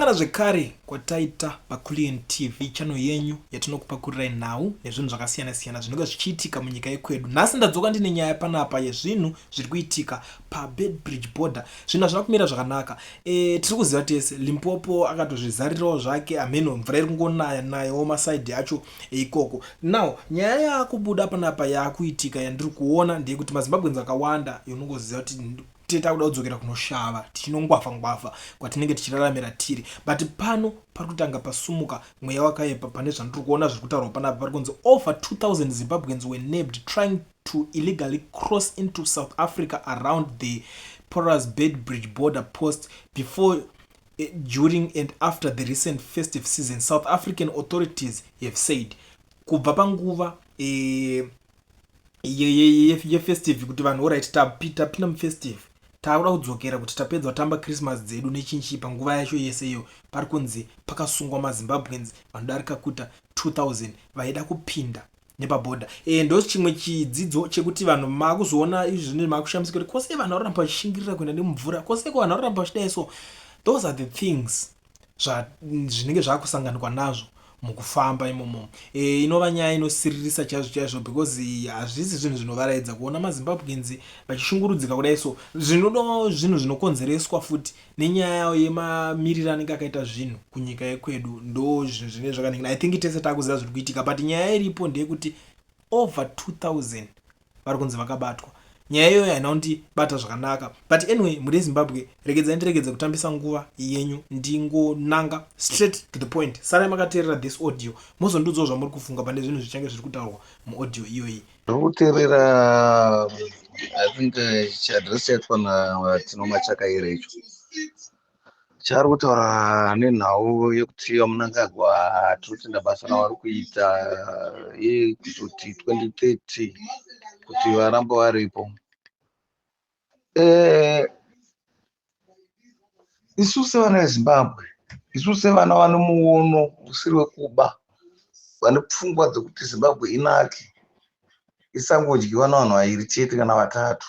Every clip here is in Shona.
Tasangana zvekare kwataita paCulian TV channel yenyu yatinokupakurirai nhau nezvinhu zvakasiyana siyana zvinenge zvichiitika munyika yekwedu. Nhasi ndadzoka ndine nyaya panapa yezvinhu zviri kuitika paBedbridge border. Zvinhu hazvina kumira zvakanaka. Tiri kuziva tese Limpopo akatozvizarirawo zvake ameno mvura iri kungonaya nayo masaidhi acho ikoko. Now nyaya yakubuda panapa yakuitika yandiri kuona ndeyekuti maZimbabweans akawanda unongoziva kuti takuda kudzokera kunoshava tichinongwafa kwatinenge tichiraramira tiri, but pano pari kutanga pasumuka mweya wakaipa pane zvandiri kuona zviri kutaurwa panapa. Pari kunzi over 2000 Zimbabweans were nabbed trying to illegally cross into South Africa around the porous Bedbridge border post before, during and after the recent festive season. South African authorities have said kubva panguva yefestive kuti vanhu alright tapinda mufestive takuda kudzokera kuti tapedza kutamba Christmas dzedu nechinchi panguva yacho yeseyo. Pari kunzi pakasungwa maZimbabweans vanodarika kuita 2000 vaida kupinda nepaboda. Ndo chimwe chidzidzo chekuti vanhu makuzoona izvi zvine makushamisika kuti kwose vanhu varamba vachishingirira kuenda nemumvura, kwose vanhu varamba vachidai. So those are the things zvinenge zvakusanganwa nazvo mukufamba imomo. Inova nyaya inosiririsa chaizvo because hazvisi zvinhu zvinovaraidza kuona maZimbabweans vachishungurudzika kudai. So zvinoda zvinhu zvinokonzereswa futi nenyaya yemamiriro anenge akaita zvinhu kunyika yekwedu. Ndo zvinhu zvinenge zvakaningana. I think tese takuziva zviri kuitika, but nyaya iripo ndeyekuti over 2000 vari kunzi vakabatwa. Nyaya iyoyo haina kundibata zvakanaka, but anyway, muri Zimbabwe ndiregedze kutambisa nguva yenyu ndingonanga straight to the point. Sarai makateerera this audio muzondudzawo zvamuri kufunga pane zvinhu zvichange zviri kutaurwa muaudio iyoyi. Ndokuteerera I think chiadresi chatwana tinomachakaira icho chari kutaura nenhau yekuti Mnangagwa tiri kutenda basa ravari kuita yekutoti 2030 kuti varamba varipo. Isu sevana veZimbabwe, isu sevana vane muono usiri wekuba, vane pfungwa dzekuti Zimbabwe inake isangodyiwa navanhu vairi chete kana vatatu,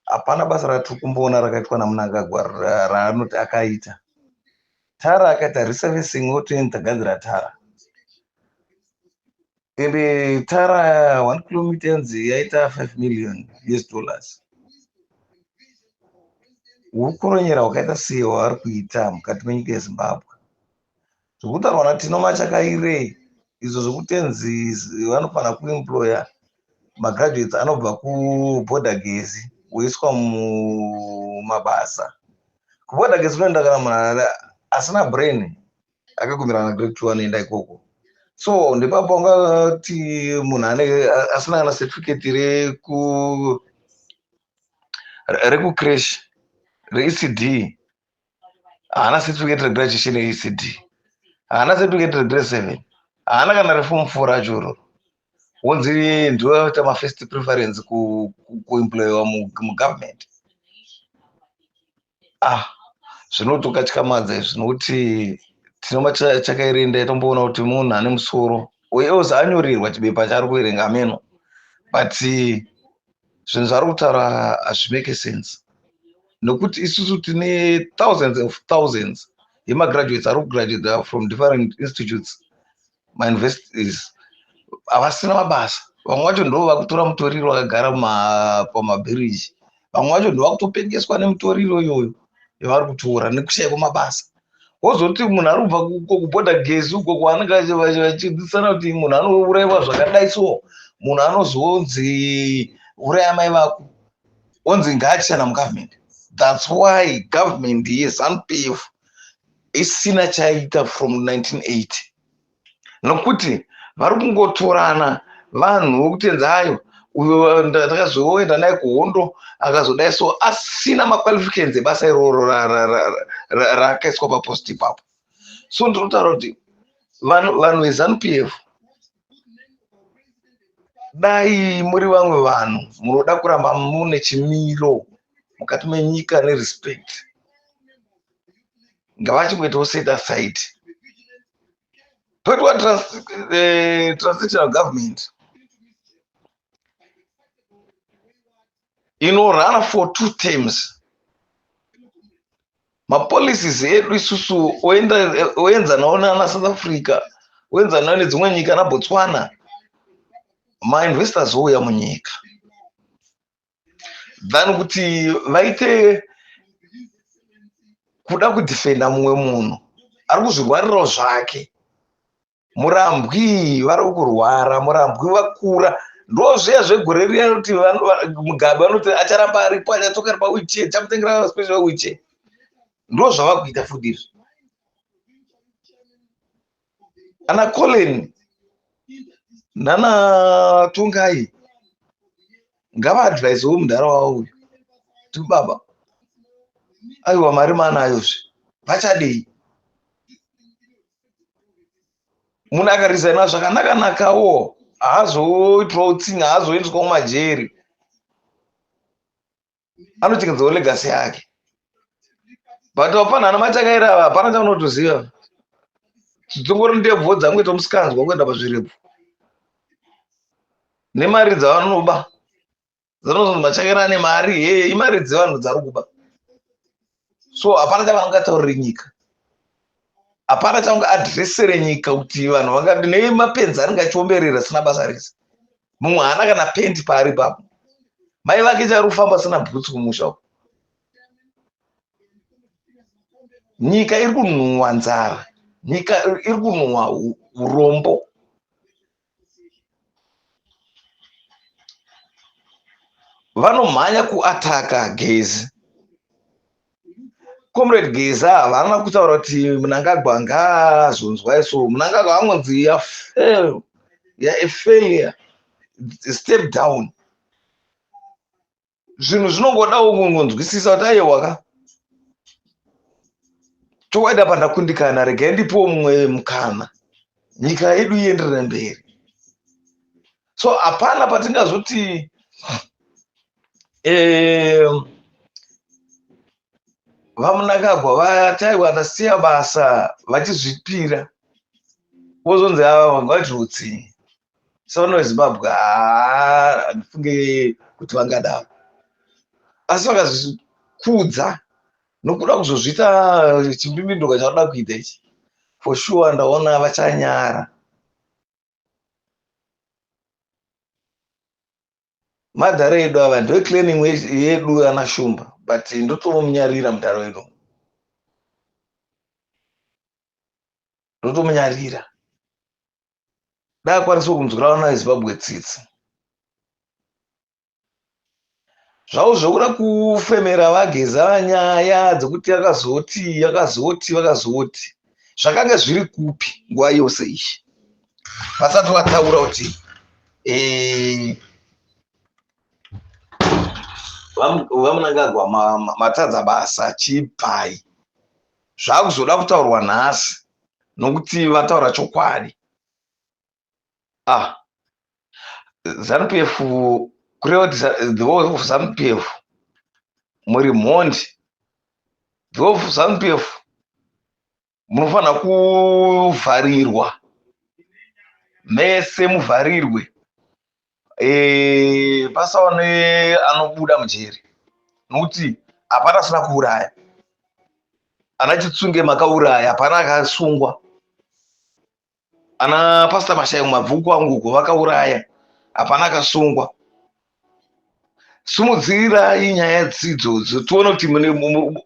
hapana basa ratiri kumboona rakaitwa naMnangagwa raanoti akaita. Tara akaita resurfacing otoenda tagadzira tara, ende tara 1 kilometer yaita $5 million. Hukoronyera hwakaita sei hwavari kuita mukati menyika yeZimbabwe. Zvokutaurwa naTino Machakaire izvo zvokutenzi vanofanira kuemploya magraduates anobva kuBorder Gesi woiswa mumabasa. KuBorder Gesi kunoenda kana munhu asina brain akagumirana na grade 2 anoenda ikoko. So ndepapo ungati munhu asina kana certificate reku-crash re-ECD, haana certificate regraduation ye-ECD, haana certificate regrade 7, haana kana reform 4 racho. Wonzi ndiwo waita mafirst preference kuemployiwa mugovernment. Zvinotokatyamadza izvi nokuti Tino Machakaire ndaitomboona kuti munhu ane musoro uyewo anyorerwa chibepa chaari kuverenga ameno, but zvinhu zvari kutaura hazvimeke sense nokuti isusu tine thousands of thousands yemagraduates ari kugraduate from different institutes, mauniversities, havasina mabasa. Vamwe vacho ndo vakutora mutoriro vakagara pamabhiriji, vamwe vacho ndo vakutopengeswa nemutoriro iyoyo yavari kutora nekushayikwa mabasa. Wozoti munhu ari kubva kuBorder Gesi uko kwaanenge vachidzidzisana kuti munhu anourayiwa zvakadai, so munhu anozonzi uraya mai vako, onzi ngaachana mugovernment. That's why government yeZANU-PF isina chaita from 1980, nokuti vari kungotorana vanhu vokutenza ayo uyo ndakazoenda naye kuhondo akazodai, so asina maqualifications ebasa iroro rakaiswa papost ipapo. So ndinotaura kuti vanhu veZANU-PF, dai muri vamwe vanhu munoda kuramba mune chimiro mukati menyika nerespect, ngavachimboitawo set aside. Toitwa transitional government inorana for 2 terms mapolicies edu isusu oenzanawo nana South Africa, oenzanawo nedzimwe nyika na Botswana, mainvestors ouya munyika than kuti vaite kuda kudhifenda mumwe munhu ari kuzvirwarirawo zvake. Murambwi vari kurwara, murambwi vakura, ndo zviya zvegore riya kuti Mugabe vanoti acharamba aripo, achatoka ari pawheelchair, chamutengera special wheelchair. Ndo zvava kuita futi izvi. Ana Colin nana Tongai ngavaadvhisewo munharaunda uyu kuti baba, aiwa mari manayozve, vachadei? Munhu akarizana zvakanaka-nakawo haazoitwawo utsinga, haazoendeswawo mumajeri, anochengetedzawo legasi yake. But wapanhana matakaira ava hapana chaunotoziva. Dzongori ndebvo dzangoita musikanzwa kuenda pazvirepo nemari dzavanoba dzinozonzi machakaira ane mari, imari dzevanhu dzari kuba. So hapana chavanongataurire nyika, hapana chaungaadhiresere nyika kuti vanhu vangadi nemapenzi anenge achiomberera asina basa rese. Mumwe haana kana pendi paari papo, mai vake chari kufamba asina bhutsu kumusha uko. Nyika iri kunhuhwa nzara, nyika iri kunhuhwa urombo. Vanomhanya kuataka Gezi. Comrade Gezi havana kutaura kuti Mnangagwa ngaazonzwa iso. Mnangagwa angonzi failure, step down. Zvinhu zvinongodawo kungonzwisisa kuti aiwaka chokwadi apa ndakundikana, regai ndipowo mumwe mukana, nyika yedu ienderere mberi. So hapana patingazoti vaMnangagwa vataiwa tasiya basa vachizvipira vozonzi ava ngavati utsinye. Savana veZimbabwe handifunge kuti vangadaro, asi vakazvikudza nokuda kuzozviita chimbimbiduka chavoda kuita ichi, for sure ndaona vachanyara. Madhara edu ava ndoeclaiming yedu ana Shumba, but ndotomunyarira mudhara wedu, ndotomunyarira. Dakwanisa kunzwira vana veZimbabwe tsitsi zvavo zvokuda kufemera vageza vanyaya dzekuti yakazoti zvakanga zviri kupi nguva yose ishi vasati vataura kuti vaMnangagwa matadza basa chibhai. Zvakuzoda kutaurwa nhasi nokuti vataura chokwadi. ZANU-PF kureva kuti the whole of ZANU-PF muri mhondi, the whole of ZANU-PF munofanira kuvharirwa mese, muvharirwe pasawa neanobuda mujeri, nokuti hapana asina kuuraya. Ana Chitsunge makauraya, hapana akasungwa. Ana Pastor Mashai mabvuku anguko vakauraya, hapana akasungwa. Simudzirai nyaya dzidzo tione kuti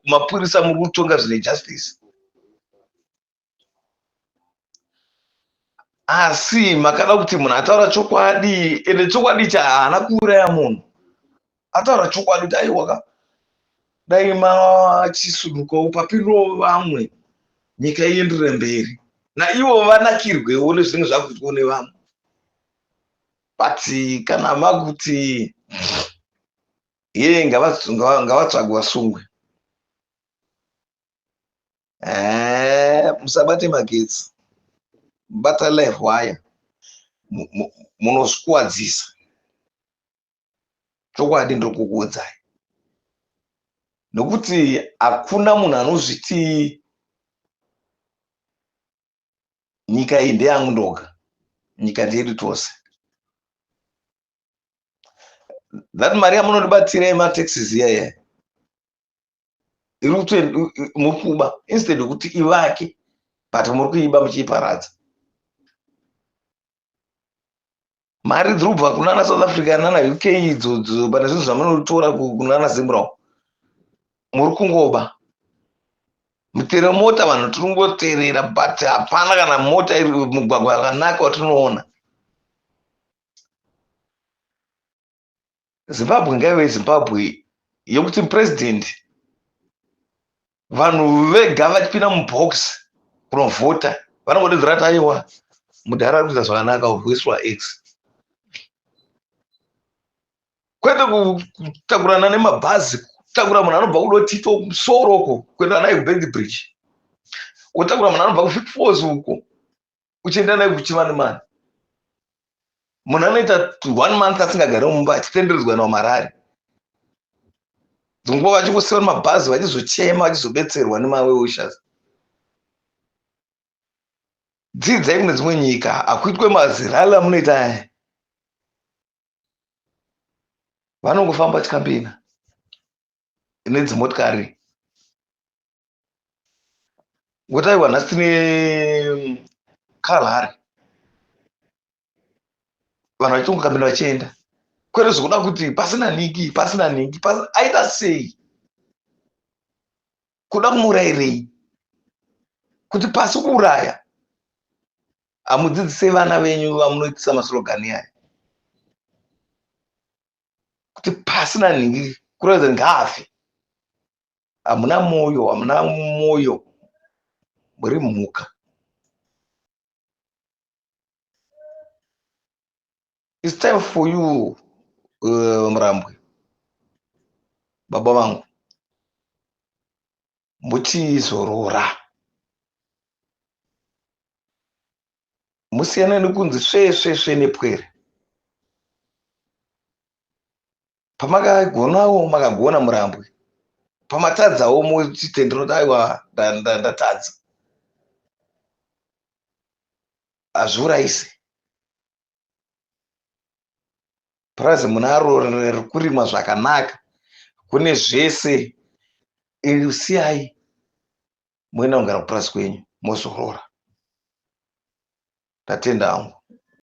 mapurisa muri kutonga zvine justice. Asi makada kuti munhu ataura chokwadi, ende chokwadi ichi haana kuuraya munhu. Ataura chokwadi kuti aiwaka dai machisudukawo papindirawo vamwe, nyika ienderere mberi, naivo vanakirwewo nezvinenge zvakuitwa nevamwe. But kana makuti ngavatsvagwe vasungwe, musabate magetsi, bata live wire, munosikuwadzisa. Chokwadi ndokukuudzai, nokuti hakuna munhu anozviti nyika iyi ndeyangu ndoga, nyika ndeyedu tose. That mari yamunondibatira yemataxes iyaya muri kuba instead yekuti ivake but muri kuiba muchiiparadza. Mari dziri kubva kunana South Africa nana UK idzodzo pane zvinhu zvamunotora kunana Zimbabwe muri kungoba. Mutere mota vanhu tiri kungoteerera but hapana kana mota iri mugwagwa yakanaka watinoona. Zimbabwe ngaive Zimbabwe yekuti president vanhu vega vachipinda mubhokisi kunovhota vanongodedzera kuti aiwa mudhara ari kuita zvakanaka wekuiswa X, kwete kutakurana nemabhazi, kutakura munhu anobva kudotito musoro uko kuenda naye kuBenz Bridge, kutakura munhu anobva kuVic Falls uko uchienda naye kuChimanimani. Munhu anoita 1 month asingagari mumba achitenderedzwa naMarare. Dzunguva vachingosiyiwa nemabhazi vachizochema vachizobetserwa nemaweushers. Dzidzai kune dzimwe nyika hakuitwe mazirala munoita aya. Vanongofamba chikambina nedzimotokari. Ngokuti aiwa nhasi tine Kalahari. Vanhu vachitongokambina vachienda. Kwete zvokuda kuti pasina niki, aita sei? Kuda kumurayirei? Kuti pasi kuuraya. Hamudzidzisei vana venyu vamunoitisa maslogani aya. Kuti pasina niki kuratidza ngaafe. Hamuna moyo, muri mhuka. It's time for you, Murambwe, baba vangu, muchizorora. Musiyane nekunzi sve nepwere. Pamakagonawo makagona Murambwe. Pamatadzawo muchite ndinoti aiwa ndatadza. Hazviurayise. Purazi munaro rekurima zvakanaka, kune zvese, usiyai muenda kugara kupurazi kwenyu mozorora. Ndatenda hangu.